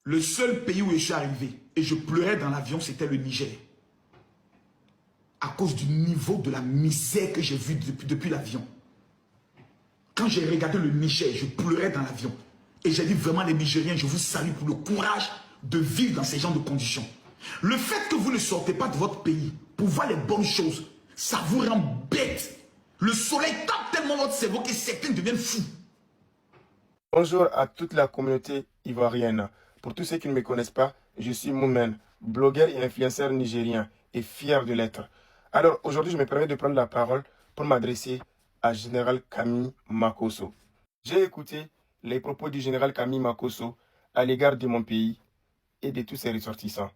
Le seul pays où je suis arrivé et je pleurais dans l'avion, c'était le Niger. À cause du niveau de la misère que j'ai vu depuis l'avion. Quand j'ai regardé le Niger, je pleurais dans l'avion. Et j'ai dit vraiment les Nigériens, je vous salue pour le courage de vivre dans ces genres de conditions. Le fait que vous ne sortez pas de votre pays pour voir les bonnes choses, ça vous rend bête. Le soleil tape tellement votre cerveau que certains deviennent fous. Bonjour à toute la communauté ivoirienne. Pour tous ceux qui ne me connaissent pas, je suis Moumen, blogueur et influenceur nigérien et fier de l'être. Alors aujourd'hui, je me permets de prendre la parole pour m'adresser à Général Camille Makosso. J'ai écouté les propos du Général Camille Makosso à l'égard de mon pays et de tous ses ressortissants.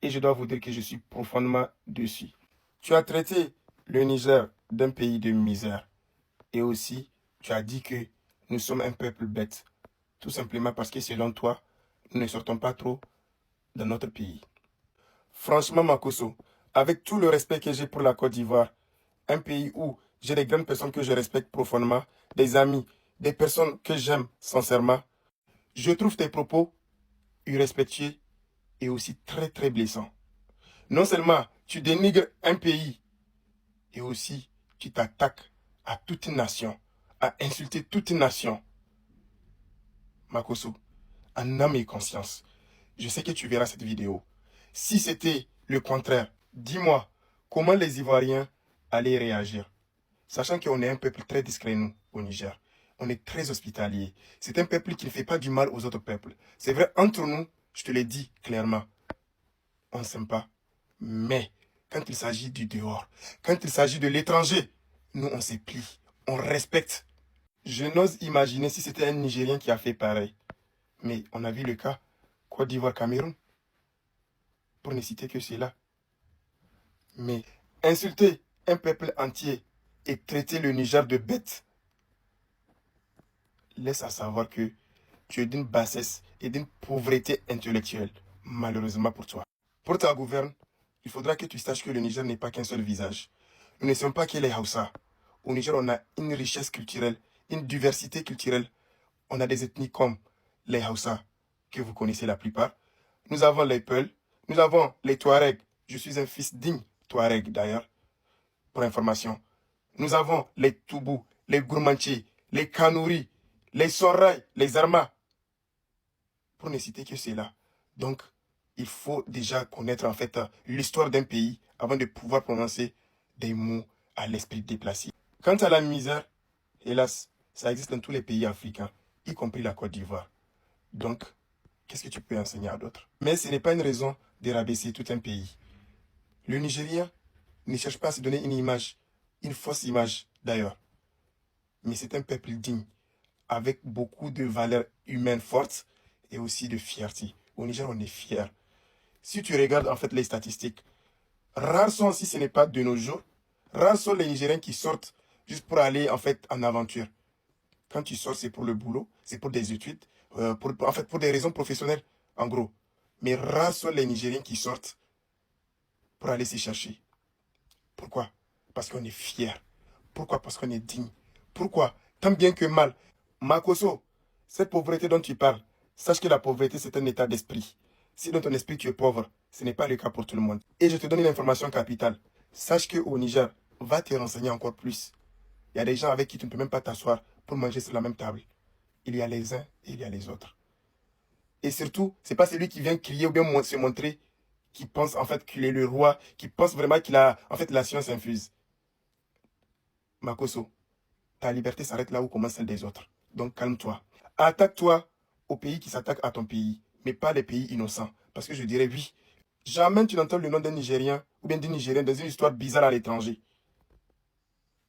Et je dois vous dire que je suis profondément déçu. Tu as traité le Niger d'un pays de misère. Et aussi, tu as dit que nous sommes un peuple bête. Tout simplement parce que selon toi, nous ne sortons pas trop de notre pays. Franchement, Makosso, avec tout le respect que j'ai pour la Côte d'Ivoire, un pays où j'ai des grandes personnes que je respecte profondément, des amis, des personnes que j'aime sincèrement, je trouve tes propos irrespectueux et aussi très blessants. Non seulement tu dénigres un pays, et aussi tu t'attaques à toute une nation, à insulter toute une nation. Makosso, en âme et conscience, je sais que tu verras cette vidéo. Si c'était le contraire, dis-moi comment les Ivoiriens allaient réagir. Sachant qu'on est un peuple très discret, nous, au Niger. On est très hospitalier. C'est un peuple qui ne fait pas du mal aux autres peuples. C'est vrai, entre nous, je te l'ai dit clairement, on ne s'aime pas. Mais quand il s'agit du dehors, quand il s'agit de l'étranger, nous, on se plie, on respecte. Je n'ose imaginer si c'était un Nigérien qui a fait pareil. Mais on a vu le cas Côte d'Ivoire, Cameroun, pour ne citer que cela. Mais insulter un peuple entier et traiter le Niger de bête laisse à savoir que tu es d'une bassesse et d'une pauvreté intellectuelle, malheureusement pour toi. Pour ta gouverne, il faudra que tu saches que le Niger n'est pas qu'un seul visage. Nous ne sommes pas que les Hausa. Au Niger, on a une richesse culturelle, une diversité culturelle. On a des ethnies comme les Hausa, que vous connaissez la plupart. Nous avons les Peuls, nous avons les Touaregs. Je suis un fils digne Touareg d'ailleurs, pour information. Nous avons les Toubou, les Gourmanchi, les Kanouri, les Soraï, les Arma. Pour ne citer que cela. Donc, il faut déjà connaître en fait l'histoire d'un pays avant de pouvoir prononcer des mots à l'esprit déplacé. Quant à la misère, hélas, ça existe dans tous les pays africains, y compris la Côte d'Ivoire. Donc, qu'est-ce que tu peux enseigner à d'autres? Mais ce n'est pas une raison de rabaisser tout un pays. Le Nigérien ne cherche pas à se donner une image, une fausse image d'ailleurs. Mais c'est un peuple digne, avec beaucoup de valeurs humaines fortes et aussi de fierté. Au Niger, on est fier. Si tu regardes en fait les statistiques, rares sont, si ce n'est pas de nos jours, rares sont les Nigériens qui sortent juste pour aller en fait en aventure. Quand tu sors, c'est pour le boulot, c'est pour des études, en fait pour des raisons professionnelles, en gros. Mais rares sont les Nigériens qui sortent pour aller s'y chercher. Pourquoi? Parce qu'on est fier. Pourquoi? Parce qu'on est digne. Pourquoi? Tant bien que mal. Makosso, cette pauvreté dont tu parles, sache que la pauvreté, c'est un état d'esprit. Si dans ton esprit tu es pauvre, ce n'est pas le cas pour tout le monde. Et je te donne une information capitale. Sache qu'au Niger, va te renseigner encore plus. Il y a des gens avec qui tu ne peux même pas t'asseoir pour manger sur la même table. Il y a les uns et il y a les autres. Et surtout, ce n'est pas celui qui vient crier ou bien se montrer qui pense en fait qu'il est le roi, qui pense vraiment qu'il a en fait la science infuse. Makosso, ta liberté s'arrête là où commence celle des autres. Donc calme-toi. Attaque-toi aux pays qui s'attaquent à ton pays, mais pas les pays innocents. Parce que je dirais oui. Jamais tu n'entends le nom d'un Nigérien ou bien d'une Nigérienne dans une histoire bizarre à l'étranger.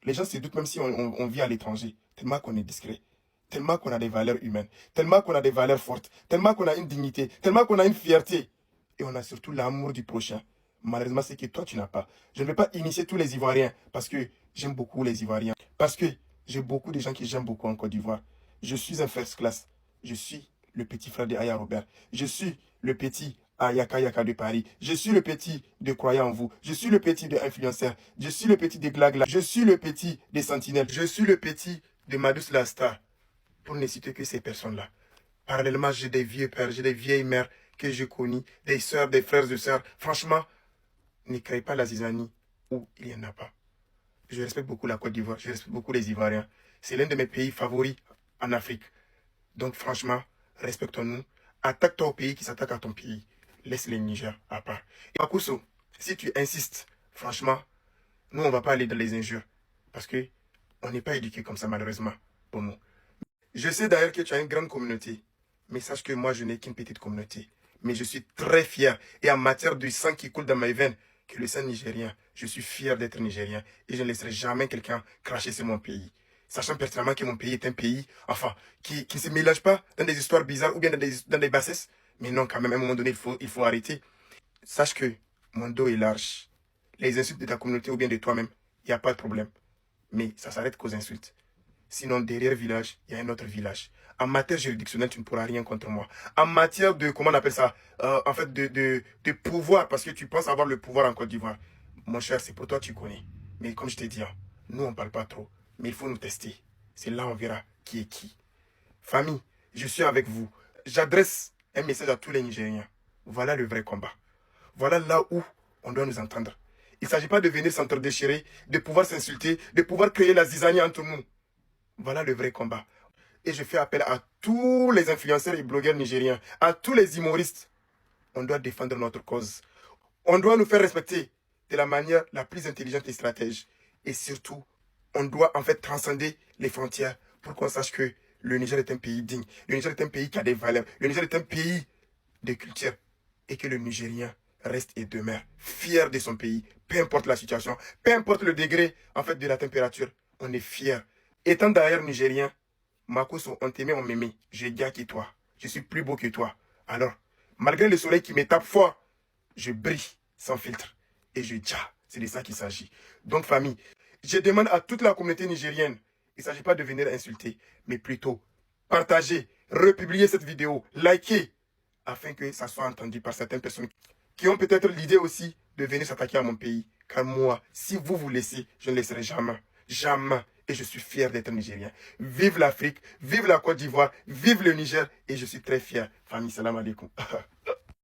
Les gens se doutent même si on vit à l'étranger, tellement qu'on est discret, tellement qu'on a des valeurs humaines, tellement qu'on a des valeurs fortes, tellement qu'on a une dignité, tellement qu'on a une fierté. Et on a surtout l'amour du prochain. Malheureusement, c'est que toi, tu n'as pas. Je ne vais pas initier tous les Ivoiriens parce que j'aime beaucoup les Ivoiriens. Parce que j'ai beaucoup de gens que j'aime beaucoup en Côte d'Ivoire. Je suis un first class. Je suis le petit frère de Aya Robert. Je suis le petit Ayaka Yaka de Paris. Je suis le petit de Croyant en vous. Je suis le petit de Influenceur. Je suis le petit de Glagla. Je suis le petit des Sentinelles. Je suis le petit de Madous la Star. Pour ne citer que ces personnes-là. Parallèlement, j'ai des vieux pères, j'ai des vieilles mères que j'ai connues, des sœurs, des frères et sœurs. Franchement, ne créez pas la zizanie où il n'y en a pas. Je respecte beaucoup la Côte d'Ivoire, je respecte beaucoup les Ivoiriens. C'est l'un de mes pays favoris en Afrique. Donc franchement, respectons-nous. Attaque-toi au pays qui s'attaque à ton pays. Laisse les Niger à part. Et Makuso, si tu insistes, franchement, nous, on ne va pas aller dans les injures. Parce que on n'est pas éduqués comme ça, malheureusement, pour nous. Je sais d'ailleurs que tu as une grande communauté. Mais sache que moi, je n'ai qu'une petite communauté. Mais je suis très fier. Et en matière du sang qui coule dans mes veines, que le sang nigérien, je suis fier d'être nigérien. Et je ne laisserai jamais quelqu'un cracher sur mon pays. Sachant pertinemment que mon pays est un pays, enfin, qui ne se mélange pas dans des histoires bizarres ou bien dans des bassesses. Mais non, quand même, à un moment donné, il faut arrêter. Sache que mon dos est large. Les insultes de ta communauté ou bien de toi-même, il n'y a pas de problème. Mais ça s'arrête qu'aux insultes. Sinon, derrière le village, il y a un autre village. En matière juridictionnelle, tu ne pourras rien contre moi. En matière de, comment on appelle ça, en fait, de pouvoir, parce que tu penses avoir le pouvoir en Côte d'Ivoire. Mon cher, c'est pour toi, tu connais. Mais comme je t'ai dit, nous, on ne parle pas trop. Mais il faut nous tester. C'est là on verra qui est qui. Famille, je suis avec vous. J'adresse un message à tous les Nigériens. Voilà le vrai combat. Voilà là où on doit nous entendre. Il ne s'agit pas de venir s'entre-déchirer, de pouvoir s'insulter, de pouvoir créer la zizanie entre nous. Voilà le vrai combat. Et je fais appel à tous les influenceurs et blogueurs nigériens, à tous les humoristes. On doit défendre notre cause. On doit nous faire respecter de la manière la plus intelligente et stratège. Et surtout, on doit en fait transcender les frontières pour qu'on sache que le Niger est un pays digne. Le Niger est un pays qui a des valeurs. Le Niger est un pays de culture. Et que le Nigérien reste et demeure fier de son pays. Peu importe la situation, peu importe le degré en fait de la température, on est fier. Étant d'ailleurs Nigérien, Makuso, on t'aimait, on m'aimait. Je gagne que toi. Je suis plus beau que toi. Alors, malgré le soleil qui me tape fort, je brille sans filtre. Et je dis, c'est de ça qu'il s'agit. Donc, famille, je demande à toute la communauté nigérienne, il ne s'agit pas de venir insulter, mais plutôt partager, republier cette vidéo, liker, afin que ça soit entendu par certaines personnes qui ont peut-être l'idée aussi de venir s'attaquer à mon pays. Car moi, si vous vous laissez, je ne laisserai jamais. Jamais. Et je suis fier d'être nigérien. Vive l'Afrique, vive la Côte d'Ivoire, vive le Niger. Et je suis très fier. Famille, salam alaikum.